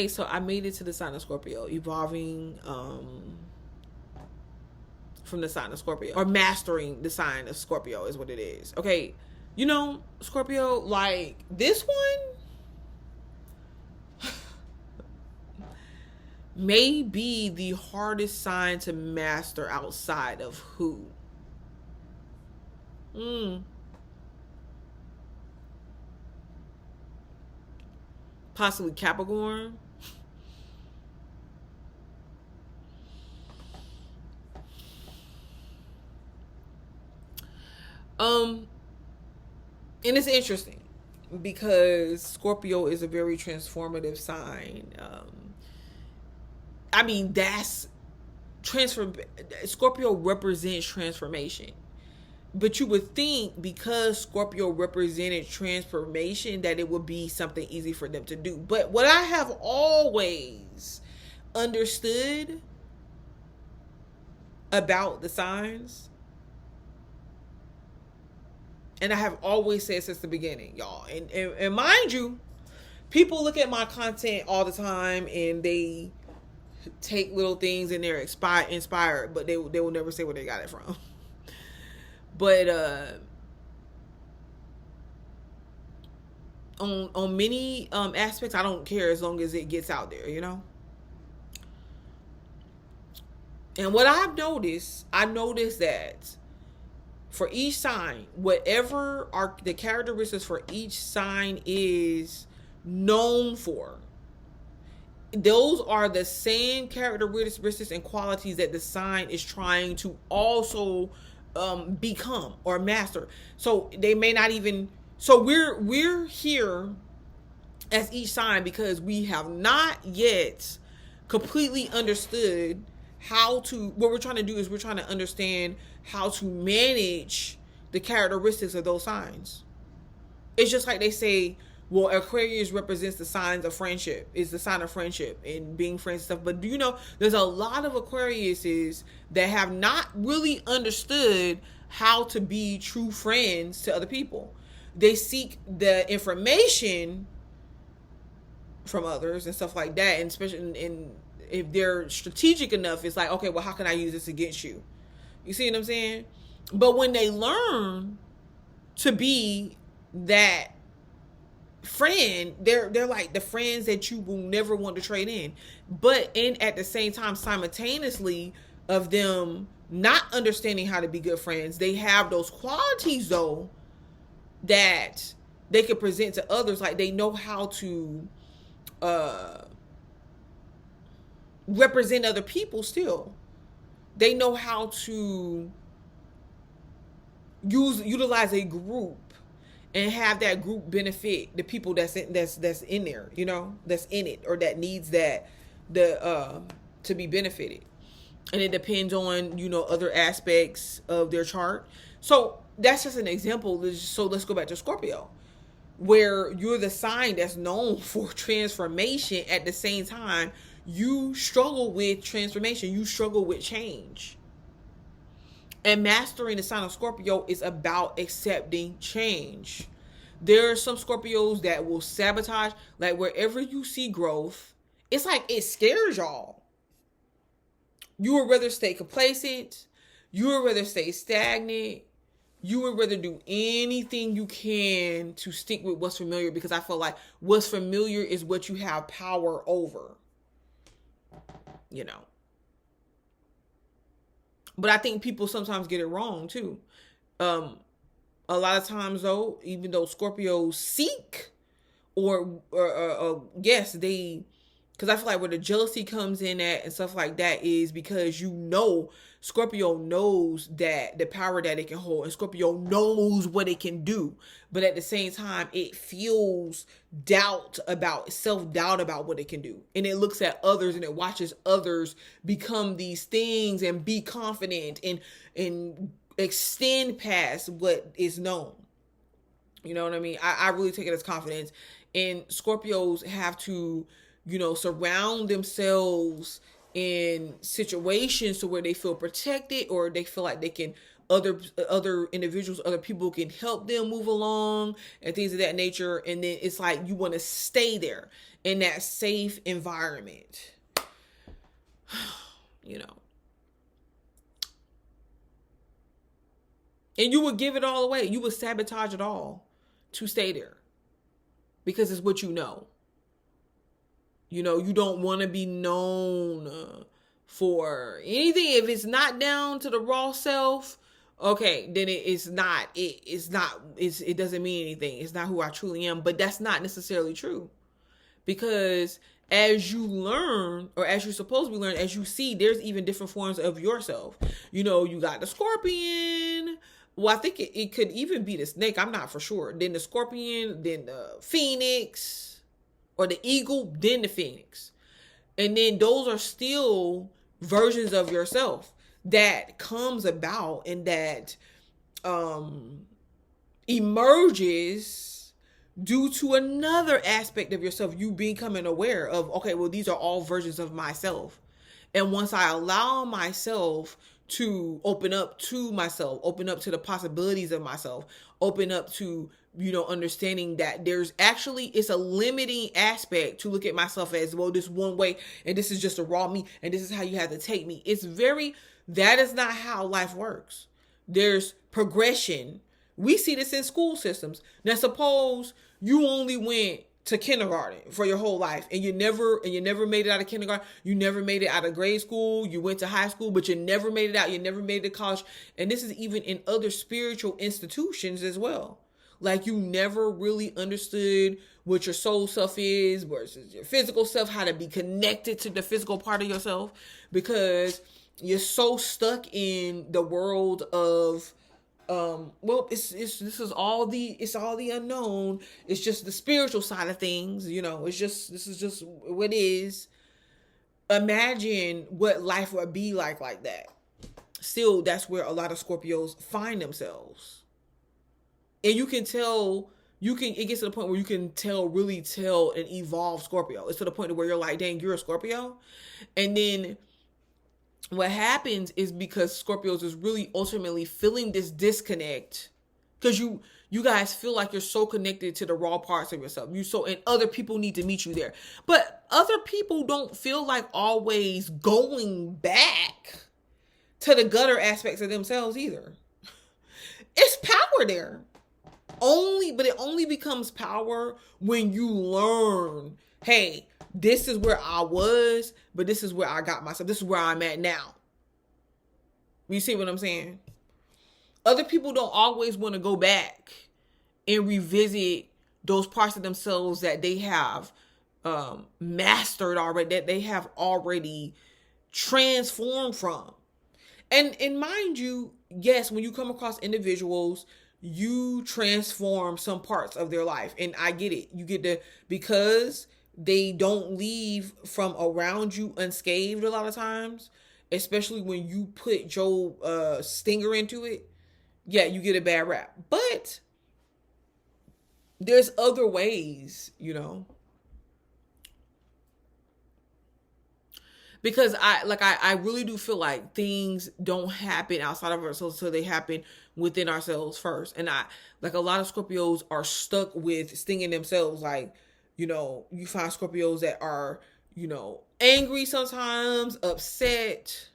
Hey, so I made it to the sign of Scorpio, evolving from the sign of Scorpio, or mastering the sign of Scorpio is what it is. Okay, Scorpio, like this one may be the hardest sign to master outside of who? Possibly Capricorn. Um, and it's interesting because Scorpio is a very transformative sign. I mean, that's transform. Scorpio represents transformation. But you would think because Scorpio represented transformation that it would be something easy for them to do. But what I have always understood about the signs, and I have always said since the beginning, y'all, and mind you, people look at my content all the time and they take little things and they're inspired, but they will never say where they got it from. But on many aspects, I don't care as long as it gets out there, And what I noticed that for each sign, whatever the characteristics for each sign is known for, those are the same characteristics and qualities that the sign is trying to also become or master. So they may not even. So we're here as each sign because we have not yet completely understood how to. What we're trying to do is we're trying to understand how to manage the characteristics of those signs. It's just like they say, well, Aquarius represents the signs of friendship. It's the sign of friendship and being friends and stuff. But do you know there's a lot of Aquariuses that have not really understood how to be true friends to other people. They seek the information from others and stuff like that. And especially if they're strategic enough, it's like, okay, well, how can I use this against you? You see what I'm saying? But when they learn to be that friend, they're like the friends that you will never want to trade in. But at the same time, simultaneously of them not understanding how to be good friends, they have those qualities though that they could present to others. Like they know how to represent other people still. They know how to utilize a group and have that group benefit the people that's in there, that's in it, or that needs that to be benefited. And it depends on other aspects of their chart. So that's just an example. So let's go back to Scorpio, where you're the sign that's known for transformation. At the same time, you struggle with transformation. You struggle with change. And mastering the sign of Scorpio is about accepting change. There are some Scorpios that will sabotage. Like wherever you see growth, it's like it scares y'all. You would rather stay complacent. You would rather stay stagnant. You would rather do anything you can to stick with what's familiar, because I feel like what's familiar is what you have power over. But I think people sometimes get it wrong too. A lot of times though, even though Scorpios seek or yes, because I feel like where the jealousy comes in at and stuff like that is because Scorpio knows that the power that it can hold, and Scorpio knows what it can do. But at the same time, it feels self-doubt about what it can do. And it looks at others and it watches others become these things and be confident and extend past what is known. You know what I mean? I really take it as confidence. And Scorpios have to, surround themselves in situations to where they feel protected, or they feel like they can other individuals, other people can help them move along and things of that nature. And then it's like you want to stay there in that safe environment. You know. And you would give it all away. You would sabotage it all to stay there. Because it's what you know. You know, you don't want to be known for anything. If it's not down to the raw self, okay, then it doesn't mean anything. It's not who I truly am. But that's not necessarily true. Because as you learn, or as you're supposed to be learning, as you see, there's even different forms of yourself. You know, you got the scorpion. Well, I think it could even be the snake. I'm not for sure. Then the scorpion, then the phoenix, or the eagle, then the phoenix. And then those are still versions of yourself that comes about and that emerges due to another aspect of yourself, you becoming aware of, okay, well, these are all versions of myself. And once I allow myself to open up to myself, open up to the possibilities of myself, open up to, you know, understanding that there's actually, it's a limiting aspect to look at myself as, well, this one way, and this is just a raw me, and this is how you have to take me. That is not how life works. There's progression. We see this in school systems. Now, suppose you only went to kindergarten for your whole life, and you never made it out of kindergarten. You never made it out of grade school. You went to high school, but you never made it out. You never made it to college. And this is even in other spiritual institutions as well. Like, you never really understood what your soul self is versus your physical self, how to be connected to the physical part of yourself, because you're so stuck in the world of this is all the unknown. It's just the spiritual side of things, you know. This is just what it is. Imagine what life would be like that. Still, that's where a lot of Scorpios find themselves. And you can tell, it gets to the point where you can really tell an evolved Scorpio. It's to the point where you're like, dang, you're a Scorpio. And then what happens is, because Scorpios is really ultimately feeling this disconnect, because you guys feel like you're so connected to the raw parts of yourself. And other people need to meet you there. But other people don't feel like always going back to the gutter aspects of themselves either. It's power there. But it only becomes power when you learn, hey, this is where I was, but this is where I got myself. This is where I'm at now. You see what I'm saying? Other people don't always want to go back and revisit those parts of themselves that they have mastered already, that they have already transformed from. And mind you, yes, when you come across individuals, you transform some parts of their life. And I get it. You get because they don't leave from around you unscathed a lot of times, especially when you put your stinger into it. Yeah, you get a bad rap. But there's other ways, you know. Because I really do feel like things don't happen outside of ourselves until they happen within ourselves first. And a lot of Scorpios are stuck with stinging themselves. Like, you know, you find Scorpios that are, you know, angry sometimes, upset,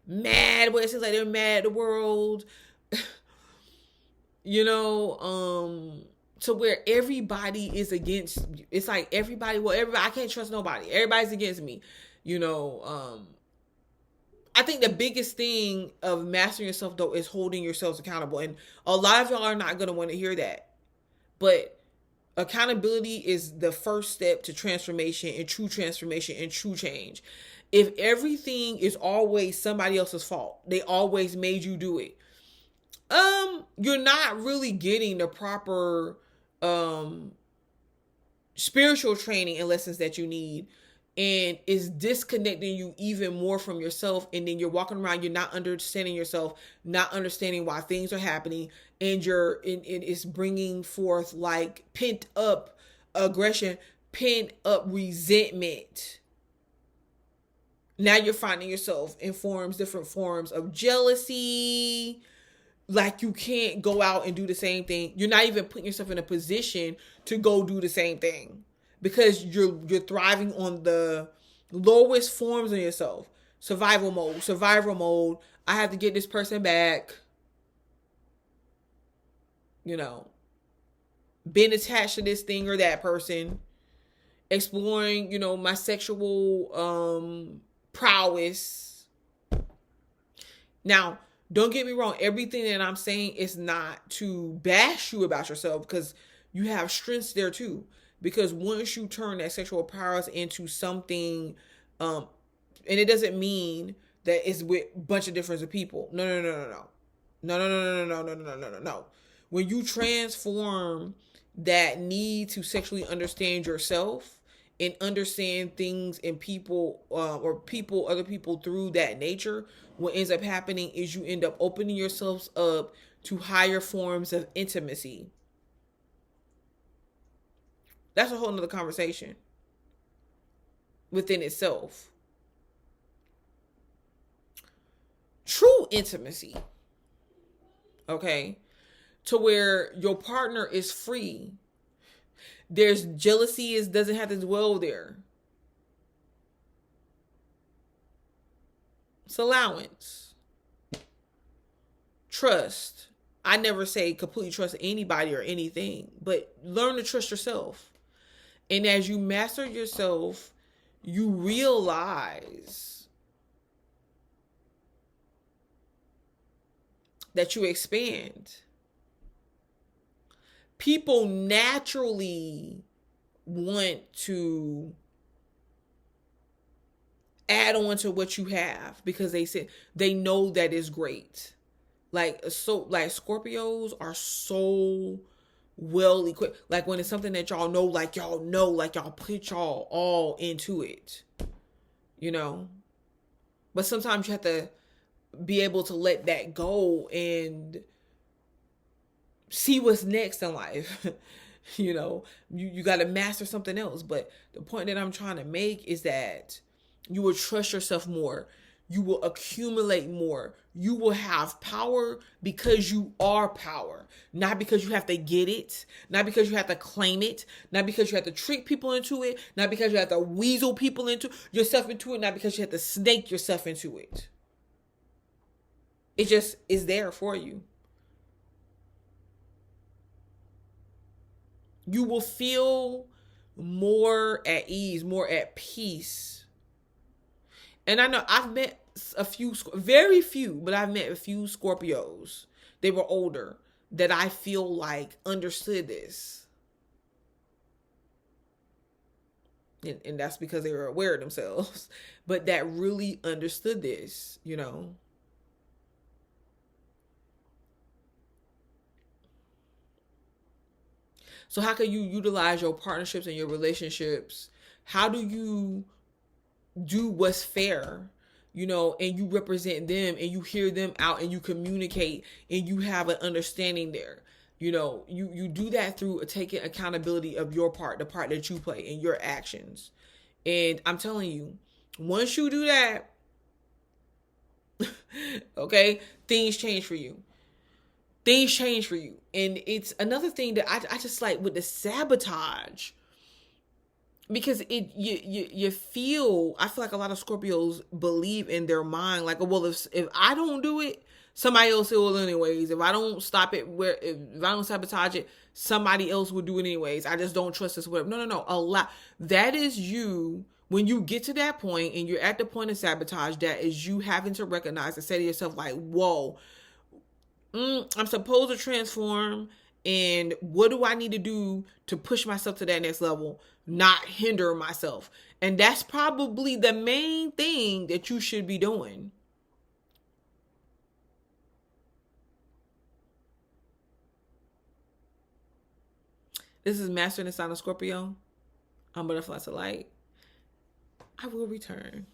mad, where it seems like they're mad at the world. You know, to where everybody is against you. It's like everybody, I can't trust nobody. Everybody's against me. You know, I think the biggest thing of mastering yourself, though, is holding yourselves accountable. And a lot of y'all are not going to want to hear that. But accountability is the first step to transformation and true change. If everything is always somebody else's fault, they always made you do it, you're not really getting the proper spiritual training and lessons that you need. And is disconnecting you even more from yourself. And then you're walking around, you're not understanding yourself, not understanding why things are happening. And it's bringing forth like pent up aggression, pent up resentment. Now you're finding yourself in different forms of jealousy, like you can't go out and do the same thing. You're not even putting yourself in a position to go do the same thing because you're thriving on the lowest forms of yourself. Survival mode, survival mode. I have to get this person back. You know, being attached to this thing or that person, exploring, my sexual prowess. Now, don't get me wrong, everything that I'm saying is not to bash you about yourself, because you have strengths there too. Because once you turn that sexual prowess into something, and it doesn't mean that it's with a bunch of different people. No. No. When you transform that need to sexually understand yourself and understand things and people, other people through that nature, what ends up happening is you end up opening yourselves up to higher forms of intimacy. That's a whole nother conversation within itself. True intimacy, okay, to where your partner is free. There's jealousy, doesn't have to dwell there. It's allowance. Trust. I never say completely trust anybody or anything, but learn to trust yourself. And as you master yourself, you realize that you expand. People naturally want to add on to what you have because they know that is great. Like Scorpios are so well equipped. Like when it's something that y'all know, like y'all put y'all all into it. But sometimes you have to be able to let that go and see what's next in life. You got to master something else. But the point that I'm trying to make is that you will trust yourself more. You will accumulate more. You will have power because you are power. Not because you have to get it. Not because you have to claim it. Not because you have to trick people into it. Not because you have to weasel people into yourself into it. Not because you have to snake yourself into it. It just is there for you. You will feel more at ease, more at peace. And I know I've met very few, but I've met a few Scorpios. They were older that I feel like understood this. And that's because they were aware of themselves, but that really understood this, So how can you utilize your partnerships and your relationships? How do you do what's fair, and you represent them and you hear them out and you communicate and you have an understanding there? You do that through taking accountability of your part, the part that you play in your actions. And I'm telling you, once you do that, okay, things change for you. And it's another thing that I just like with the sabotage, because I feel like a lot of Scorpios believe in their mind, like, well, if I don't do it, somebody else will anyways. If I don't stop it, if I don't sabotage it, somebody else will do it anyways. I just don't trust this, whatever. No. That is you. When you get to that point and you're at the point of sabotage, that is you having to recognize and say to yourself, like, whoa, I'm supposed to transform, and what do I need to do to push myself to that next level, not hinder myself? And that's probably the main thing that you should be doing. This is Mastering the Sign of Scorpio. I'm Butterfly to Light. I will return.